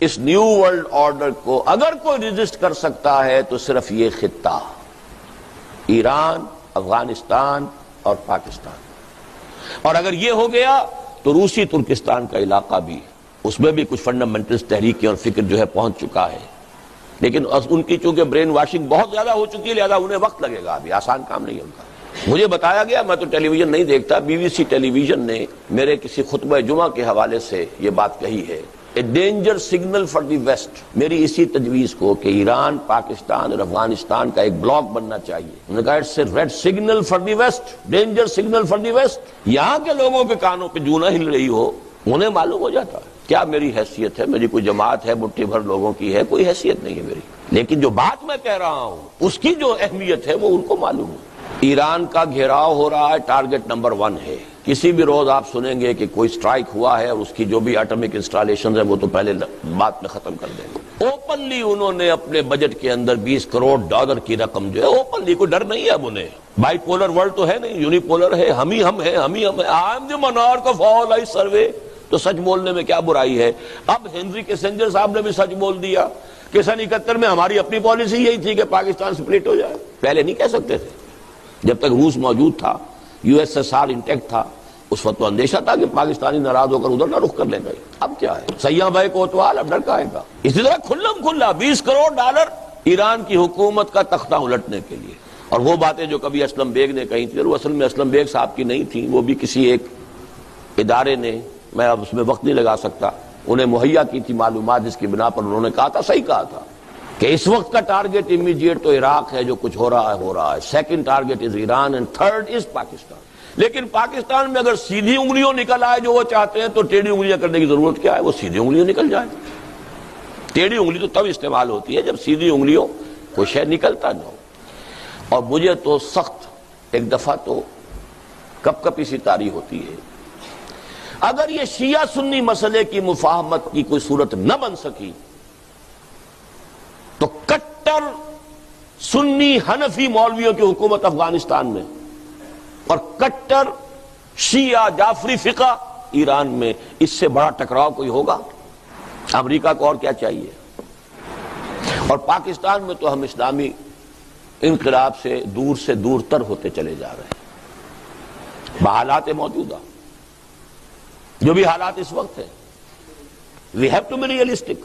اس new world order کو اگر کوئی ریزسٹ کر سکتا ہے تو صرف یہ خطہ، ایران، افغانستان اور پاکستان. اور اگر یہ ہو گیا تو روسی ترکستان کا علاقہ بھی، اس میں بھی کچھ فنڈامنٹلز تحریکیں اور فکر جو ہے پہنچ چکا ہے، لیکن ان کی چونکہ برین واشنگ بہت زیادہ ہو چکی ہے، لہذا انہیں وقت لگے گا، ابھی آسان کام نہیں ہے ان کا. مجھے بتایا گیا، میں تو ٹیلی ویژن نہیں دیکھتا، B B C television نے میرے کسی خطبہ جمعہ کے حوالے سے یہ بات کہی ہے، a danger signal for the West. میری اسی تجویز کو کہ ایران، پاکستان اور افغانستان کا ایک بلاک بننا چاہیے. انہوں نے کہا it's a red signal for the West, danger signal for the West. یہاں کے لوگوں کے کانوں پہ جوں نہ ہل رہی ہو، انہیں معلوم ہو جاتا ہے کیا میری حیثیت ہے، میری کوئی جماعت ہے، مٹھی بھر لوگوں کی ہے، کوئی حیثیت نہیں ہے میری، لیکن جو بات میں کہہ رہا ہوں اس کی جو اہمیت ہے وہ ان کو معلوم ہے. ایران کا گھیراؤ ہو رہا ہے، ٹارگٹ نمبر 1 ہے. کسی بھی روز آپ سنیں گے کہ کوئی سٹرائک ہوا ہے اور اس کی جو بھی ایٹمک انسٹالیشنز ہیں وہ تو پہلے بات میں ختم کر دیں گے. اوپنلی انہوں نے اپنے بجٹ کے اندر $20 کروڑ کی رقم جو ہے، اوپنلی، کوئی ڈر نہیں ہے اب انہیں. بائی پولر ورلڈ تو ہے نہیں، یونی پولر ہے، ہم ہی ہم ہیں. I am the monarch of all I survey. تو سچ بولنے میں کیا برائی ہے؟ اب ہنری کیسنجر صاحب نے بھی سچ بول دیا کہ سن 71 میں ہماری اپنی پالیسی یہی تھی کہ پاکستان سپلٹ ہو جائے. پہلے نہیں کہہ سکتے تھے، جب تک روس موجود تھا، USSR انٹیکٹ تھا، اس وقت تو اندیشہ تھا کہ پاکستانی ناراض ہو کر ادھر نہ رخ کر لیں گے. اب کیا ہے، سیاں بھائی کوتوال، اب ڈر کا ہے گا. اسی طرح کھلم کھلا $20 کروڑ ایران کی حکومت کا تختہ الٹنے کے لیے. اور وہ باتیں جو کبھی اسلم بیگ نے کہی تھی، وہ اصل میں اسلم بیگ صاحب کی نہیں تھی، وہ بھی کسی ایک ادارے نے، میں اب اس میں وقت نہیں لگا سکتا، انہیں مہیا کی تھی معلومات، جس کی بنا پر انہوں نے کہا تھا، صحیح کہا تھا کہ اس وقت کا ٹارگٹ امیڈیٹ تو عراق ہے، جو کچھ ہو رہا ہے. Second target is Iran and third is Pakistan. لیکن پاکستان میں اگر سیدھی انگلیوں نکل آئے جو وہ چاہتے ہیں تو ٹیڑھی انگلیاں کرنے کی ضرورت کیا ہے؟ وہ سیدھی انگلیوں نکل جائے. ٹیڑھی انگلی تو تب استعمال ہوتی ہے جب سیدھی انگلیوں کوئی شے نکلتا نہ ہو. اور مجھے تو سخت ایک دفعہ تو کپ کپی سی طاری ہوتی ہے، اگر یہ شیعہ سنی مسئلے کی مفاہمت کی کوئی صورت نہ بن سکی تو کٹر سنی حنفی مولویوں کی حکومت افغانستان میں اور کٹر شیعہ جعفری فقہ ایران میں، اس سے بڑا ٹکراؤ کوئی ہوگا؟ امریکہ کو اور کیا چاہیے؟ اور پاکستان میں تو ہم اسلامی انقلاب سے دور تر ہوتے چلے جا رہے ہیں بحالات موجودہ، جو بھی حالات اس وقت ہیں. We have to be realistic.